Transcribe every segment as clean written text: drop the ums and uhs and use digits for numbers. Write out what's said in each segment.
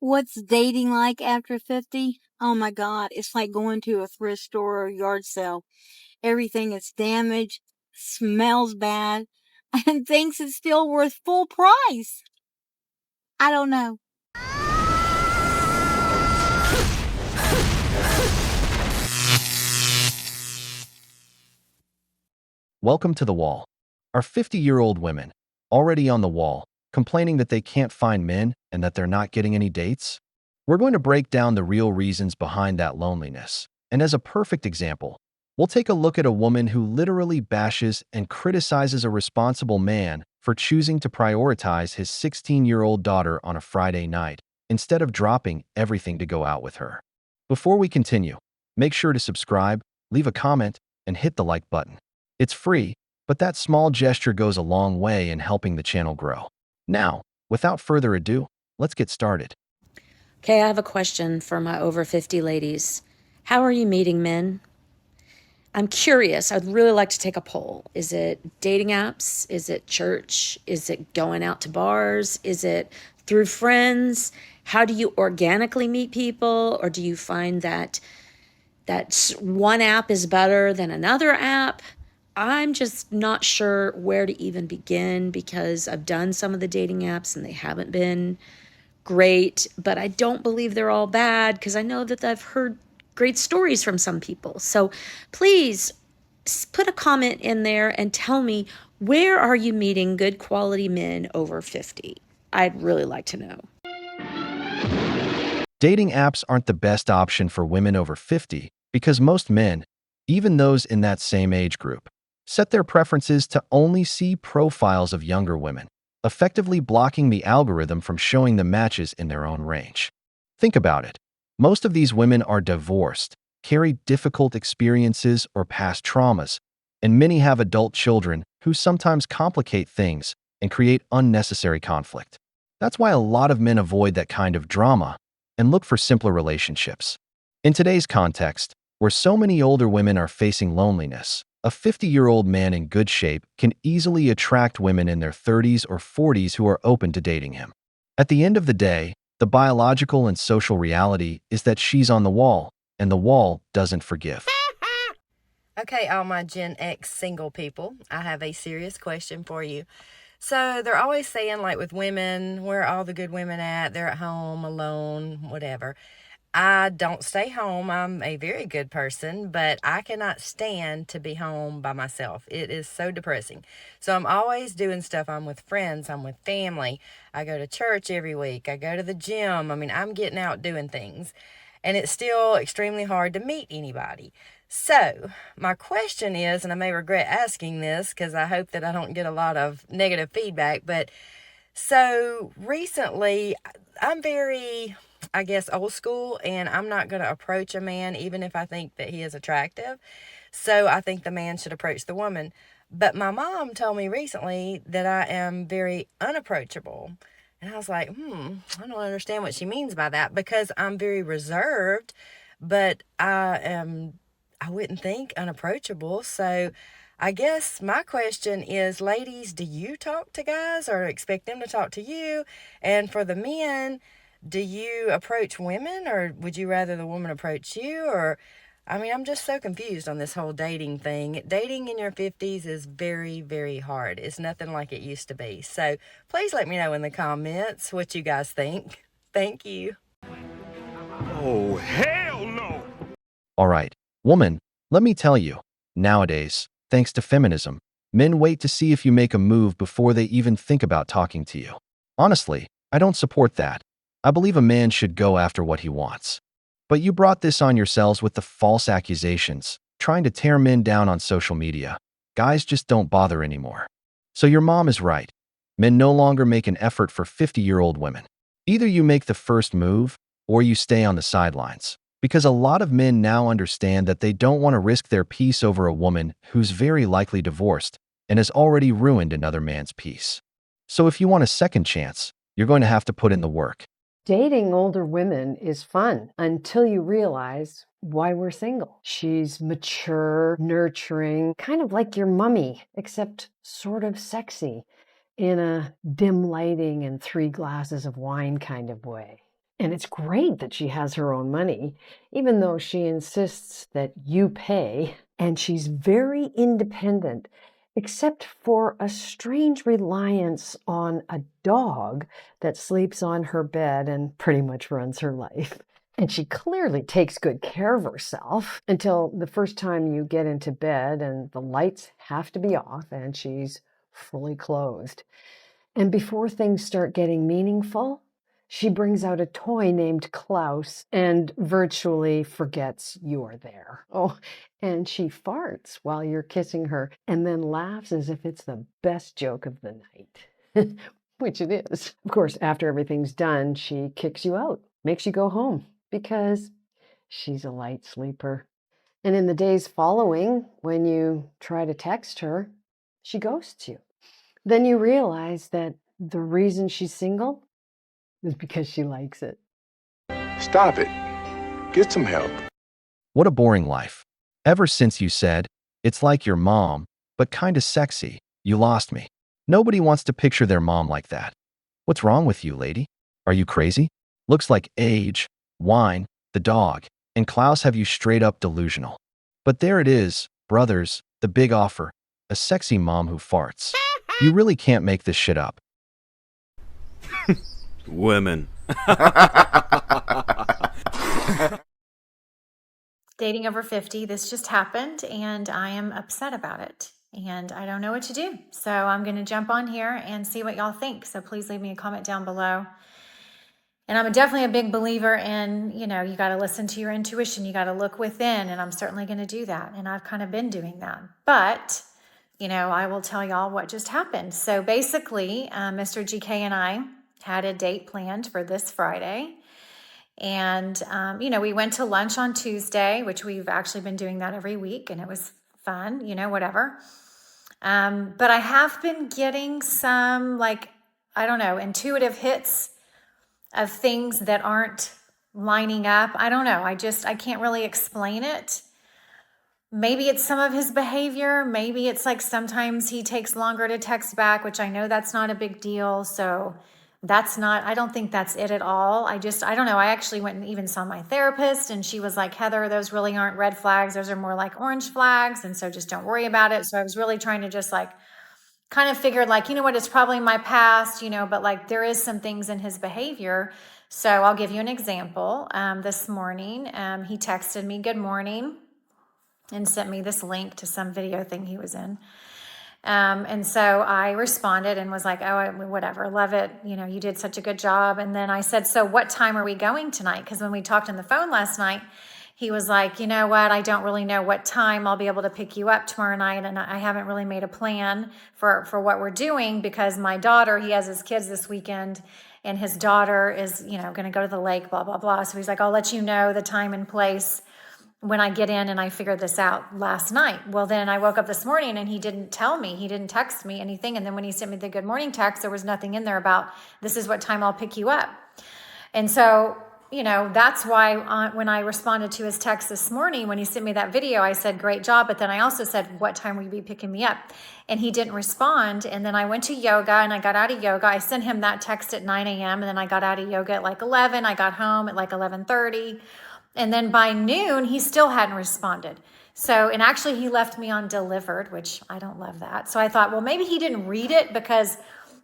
What's dating like after 50? Oh my God, it's like going to a thrift store or yard sale. Everything is damaged, smells bad, and thinks it's still worth full price. I don't know. Welcome to the wall. Are 50-year-old women already on the wall, complaining that they can't find men and that they're not getting any dates? We're going to break down the real reasons behind that loneliness. And as a perfect example, we'll take a look at a woman who literally bashes and criticizes a responsible man for choosing to prioritize his 16-year-old daughter on a Friday night instead of dropping everything to go out with her. Before we continue, make sure to subscribe, leave a comment, and hit the like button. It's free, but that small gesture goes a long way in helping the channel grow. Now, without further ado, let's get started. Okay, I have a question for my over 50 ladies. How are you meeting men? I'm curious. I'd really like to take a poll. Is it dating apps? Is it church? Is it going out to bars? Is it through friends? How do you organically meet people? Or do you find that one app is better than another app? I'm just not sure where to even begin because I've done some of the dating apps and they haven't been great, but I don't believe they're all bad because I know that I've heard great stories from some people. So please put a comment in there and tell me, where are you meeting good quality men over 50? I'd really like to know. Dating apps aren't the best option for women over 50 because most men, even those in that same age group, set their preferences to only see profiles of younger women, effectively blocking the algorithm from showing them matches in their own range. Think about it. Most of these women are divorced, carry difficult experiences or past traumas, and many have adult children who sometimes complicate things and create unnecessary conflict. That's why a lot of men avoid that kind of drama and look for simpler relationships. In today's context, where so many older women are facing loneliness, a 50-year-old man in good shape can easily attract women in their 30s or 40s who are open to dating him. At the end of the day, the biological and social reality is that she's on the wall, and the wall doesn't forgive. Okay, all my Gen X single people, I have a serious question for you. So they're always saying, like with women, where are all the good women at? They're at home, alone, whatever. I don't stay home. I'm a very good person, but I cannot stand to be home by myself. It is so depressing. So I'm always doing stuff. I'm with friends, I'm with family. I go to church every week. I go to the gym. I mean, I'm getting out doing things. And it's still extremely hard to meet anybody. So, my question is, and I may regret asking this because I hope that I don't get a lot of negative feedback, but so recently I'm very, I guess, old school, and I'm not going to approach a man even if I think that he is attractive. So I think the man should approach the woman. But my mom told me recently that I am very unapproachable. And I was like, I don't understand what she means by that because I'm very reserved, but I wouldn't think unapproachable. So I guess my question is, ladies, do you talk to guys or expect them to talk to you? And for the men, do you approach women or would you rather the woman approach you? Or, I mean, I'm just so confused on this whole dating thing. Dating in your 50s is very, very hard. It's nothing like it used to be. So please let me know in the comments what you guys think. Thank you. Oh, hell no! All right, woman, let me tell you, nowadays, thanks to feminism, men wait to see if you make a move before they even think about talking to you. Honestly, I don't support that. I believe a man should go after what he wants. But you brought this on yourselves with the false accusations, trying to tear men down on social media. Guys just don't bother anymore. So your mom is right. Men no longer make an effort for 50-year-old women. Either you make the first move, or you stay on the sidelines. Because a lot of men now understand that they don't want to risk their peace over a woman who's very likely divorced and has already ruined another man's peace. So if you want a second chance, you're going to have to put in the work. Dating older women is fun until you realize why we're single. She's mature, nurturing, kind of like your mummy, except sort of sexy in a dim lighting and 3 glasses of wine kind of way. And it's great that she has her own money, even though she insists that you pay. And she's very independent, except for a strange reliance on a dog that sleeps on her bed and pretty much runs her life. And she clearly takes good care of herself until the first time you get into bed and the lights have to be off and she's fully clothed. And before things start getting meaningful, she brings out a toy named Klaus and virtually forgets you're there. Oh, and she farts while you're kissing her and then laughs as if it's the best joke of the night, which it is. Of course, after everything's done, she kicks you out, makes you go home because she's a light sleeper. And in the days following, when you try to text her, she ghosts you. Then you realize that the reason she's single is because she likes it. Stop it. Get some help. What a boring life. Ever since you said, it's like your mom, but kinda sexy, you lost me. Nobody wants to picture their mom like that. What's wrong with you, lady? Are you crazy? Looks like age, wine, the dog, and Klaus have you straight up delusional. But there it is, brothers, the big offer. A sexy mom who farts. You really can't make this shit up. Women. Dating over 50, this just happened and I am upset about it and I don't know what to do. So I'm going to jump on here and see what y'all think. So please leave me a comment down below. And I'm definitely a big believer in, you got to listen to your intuition. You got to look within, and I'm certainly going to do that. And I've kind of been doing that. But, I will tell y'all what just happened. So basically, Mr. GK and I had a date planned for this Friday. And, we went to lunch on Tuesday, which we've actually been doing that every week. And it was fun, whatever. But I have been getting some, intuitive hits of things that aren't lining up. I don't know. I can't really explain it. Maybe it's some of his behavior. Maybe it's like sometimes he takes longer to text back, which I know that's not a big deal. So I don't think that's it at all. I don't know. I actually went and even saw my therapist and she was like, Heather, those really aren't red flags. Those are more like orange flags. And so just don't worry about it. So I was really trying to just kind of figured it's probably my past, but there is some things in his behavior. So I'll give you an example. This morning, he texted me good morning and sent me this link to some video thing he was in. And so I responded and was like, oh, whatever, love it. You did such a good job. And then I said, so what time are we going tonight? Because when we talked on the phone last night, he was like, you know what? I don't really know what time I'll be able to pick you up tomorrow night. And I haven't really made a plan for what we're doing because my daughter, he has his kids this weekend and his daughter is, going to go to the lake, blah, blah, blah. So he's like, I'll let you know the time and place when I get in, and I figured this out last night. Well, then I woke up this morning and he didn't tell me, he didn't text me anything. And then when he sent me the good morning text, there was nothing in there about this is what time I'll pick you up. And so, that's why when I responded to his text this morning, when he sent me that video, I said, great job. But then I also said, what time will you be picking me up? And he didn't respond. And then I went to yoga and I got out of yoga. I sent him that text at 9 a.m. And then I got out of yoga at 11. I got home at 11:30. And then by noon, he still hadn't responded. So, and actually he left me on delivered, which I don't love that. So I thought, well, maybe he didn't read it because,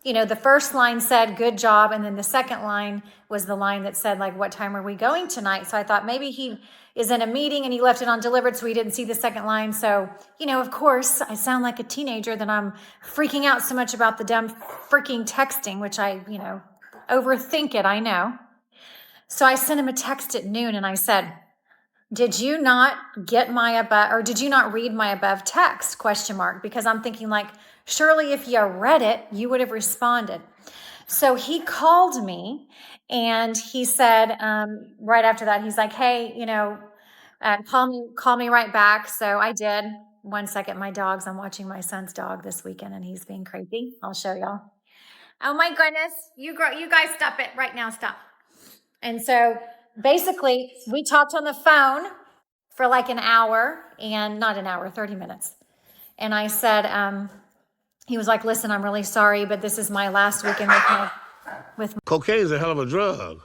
the first line said, good job. And then the second line was the line that said, what time are we going tonight? So I thought maybe he is in a meeting and he left it on delivered. So he didn't see the second line. So, of course I sound like a teenager that I'm freaking out so much about the dumb freaking texting, which I, overthink it. I know. So I sent him a text at noon and I said, did you not get my above, or did you not read my above text? ? Because I'm thinking surely if you read it, you would have responded. So he called me and he said, right after that, he's like, hey, call me right back. So I did. 1 second, I'm watching my son's dog this weekend and he's being creepy. I'll show y'all. Oh my goodness. You guys stop it right now. Stop. And so basically we talked on the phone for an hour and not an hour, 30 minutes. And I said, he was like, listen, I'm really sorry, but this is my last weekend with Cocaine's a hell of a drug.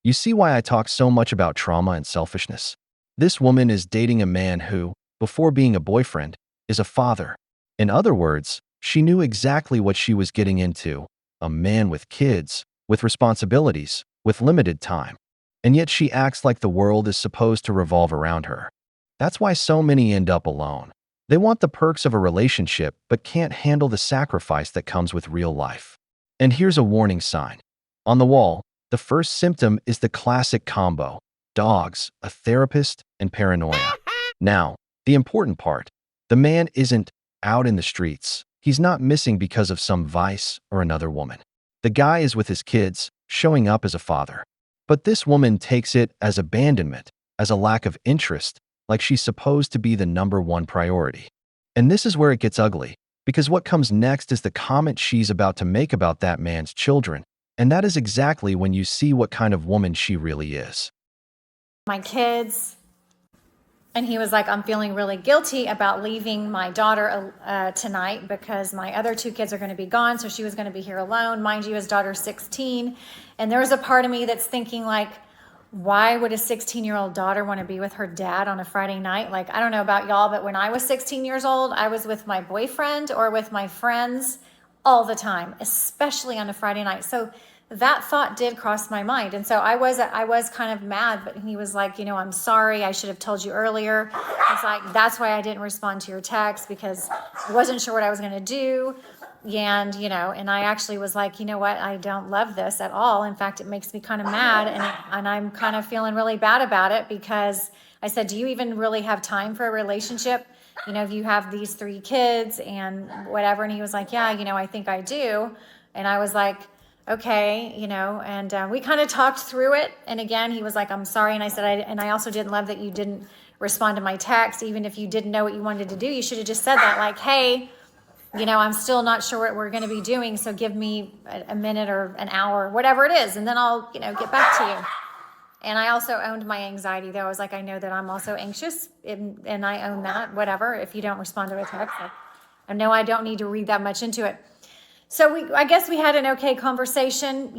You see why I talk so much about trauma and selfishness? This woman is dating a man who, before being a boyfriend, is a father. In other words, she knew exactly what she was getting into, a man with kids, with responsibilities, with limited time. And yet she acts like the world is supposed to revolve around her. That's why so many end up alone. They want the perks of a relationship but can't handle the sacrifice that comes with real life. And here's a warning sign. On the wall, the first symptom is the classic combo: dogs, a therapist, and paranoia. Now, the important part: the man isn't out in the streets. He's not missing because of some vice or another woman. The guy is with his kids, showing up as a father. But this woman takes it as abandonment, as a lack of interest, like she's supposed to be the number one priority. And this is where it gets ugly, because what comes next is the comment she's about to make about that man's children, and that is exactly when you see what kind of woman she really is. My kids. And he was like, I'm feeling really guilty about leaving my daughter tonight because my other two kids are going to be gone. So she was going to be here alone. Mind you, his daughter's 16. And there was a part of me that's thinking like, why would a 16-year-old daughter want to be with her dad on a Friday night? Like, I don't know about y'all, but when I was 16 years old, I was with my boyfriend or with my friends all the time, especially on a Friday night. So that thought did cross my mind. And so I was kind of mad, but he was like, I'm sorry. I should have told you earlier. It's like, that's why I didn't respond to your text, because I wasn't sure what I was going to do. And, and I actually was like, you know what? I don't love this at all. In fact, it makes me kind of mad. And I'm kind of feeling really bad about it, because I said, do you even really have time for a relationship? If you have these 3 kids and whatever. And he was like, yeah, I think I do. And I was like, okay, and we kind of talked through it. And again, he was like, I'm sorry. And I said, I also didn't love that you didn't respond to my text. Even if you didn't know what you wanted to do, you should have just said that, like, hey, I'm still not sure what we're going to be doing. So give me a minute or an hour, whatever it is. And then I'll, get back to you. And I also owned my anxiety, though. I was like, I know that I'm also anxious, and I own that, whatever. If you don't respond to a text, I know I don't need to read that much into it. So I guess we had an okay conversation.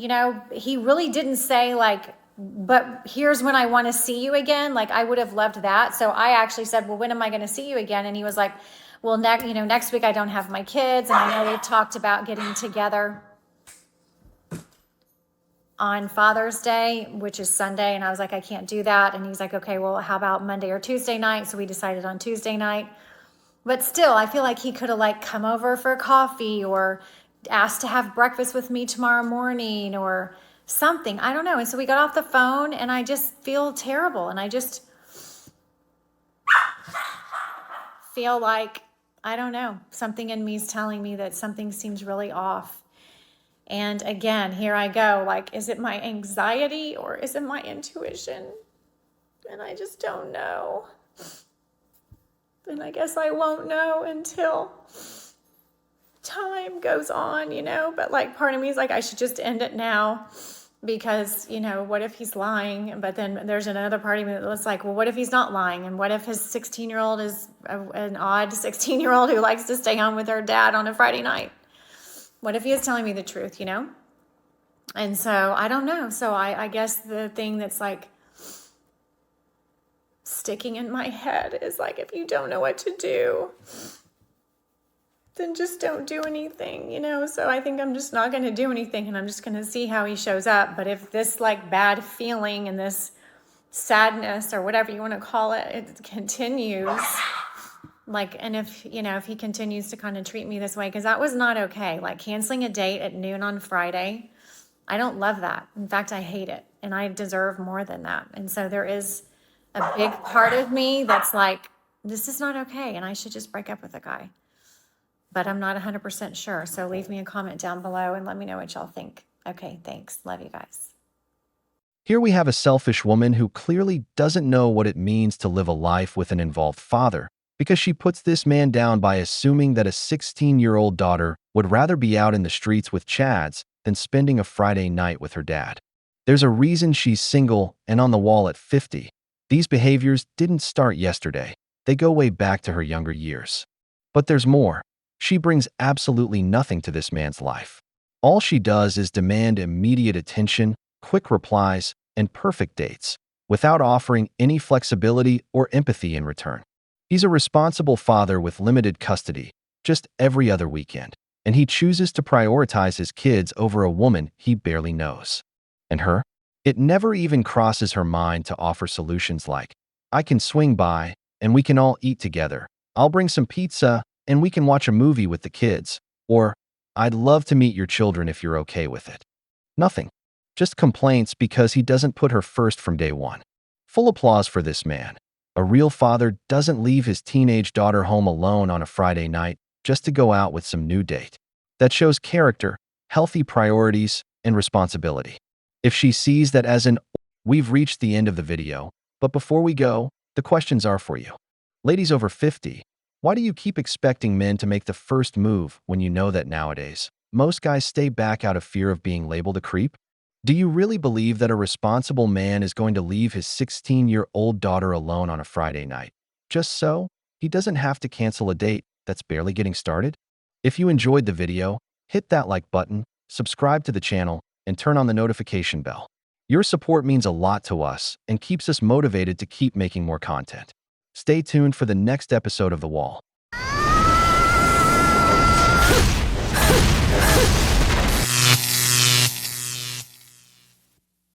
He really didn't say like, but here's when I want to see you again. Like, I would have loved that. So I actually said, well, when am I going to see you again? And he was like, well, next week I don't have my kids. And I know they talked about getting together on Father's Day, which is Sunday. And I was like, I can't do that. And he was like, okay, well, how about Monday or Tuesday night? So we decided on Tuesday night. But still, I feel like he could have like come over for coffee or asked to have breakfast with me tomorrow morning or something. I don't know. And so we got off the phone, and I just feel terrible. And I just feel like, I don't know, something in me is telling me that something seems really off. And again, here I go. Like, is it my anxiety or is it my intuition? And I just don't know. And I guess I won't know until time goes on, but like part of me is like, I should just end it now, because, what if he's lying? But then there's another part of me that's like, well, what if he's not lying? And what if his 16-year-old is an odd 16-year-old who likes to stay home with her dad on a Friday night? What if he is telling me the truth, And so I don't know. So I guess the thing that's like sticking in my head is like, if you don't know what to do, then just don't do anything, So I think I'm just not going to do anything, and I'm just going to see how he shows up. But if this like bad feeling and this sadness or whatever you want to call it, it continues, like, and if he continues to kind of treat me this way, because that was not okay. Like canceling a date at noon on Friday, I don't love that. In fact, I hate it, and I deserve more than that. And so there is a big part of me that's like, this is not okay, and I should just break up with a guy. But I'm not 100% sure. So leave me a comment down below and let me know what y'all think. Okay, thanks. Love you guys. Here we have a selfish woman who clearly doesn't know what it means to live a life with an involved father, because she puts this man down by assuming that a 16-year-old daughter would rather be out in the streets with Chads than spending a Friday night with her dad. There's a reason she's single and on the wall at 50. These behaviors didn't start yesterday. They go way back to her younger years. But there's more. She brings absolutely nothing to this man's life. All she does is demand immediate attention, quick replies, and perfect dates, without offering any flexibility or empathy in return. He's a responsible father with limited custody, just every other weekend, and he chooses to prioritize his kids over a woman he barely knows. And her? It never even crosses her mind to offer solutions like, I can swing by, and we can all eat together. I'll bring some pizza, and we can watch a movie with the kids. Or, I'd love to meet your children if you're okay with it. Nothing. Just complaints because he doesn't put her first from day one. Full applause for this man. A real father doesn't leave his teenage daughter home alone on a Friday night just to go out with some new date. That shows character, healthy priorities, and responsibility. If she sees that as an, we've reached the end of the video, but before we go, the questions are for you. Ladies over 50, why do you keep expecting men to make the first move when you know that nowadays, most guys stay back out of fear of being labeled a creep? Do you really believe that a responsible man is going to leave his 16-year-old daughter alone on a Friday night, just so he doesn't have to cancel a date that's barely getting started? If you enjoyed the video, hit that like button, subscribe to the channel, and turn on the notification bell. Your support means a lot to us and keeps us motivated to keep making more content. Stay tuned for the next episode of The Wall.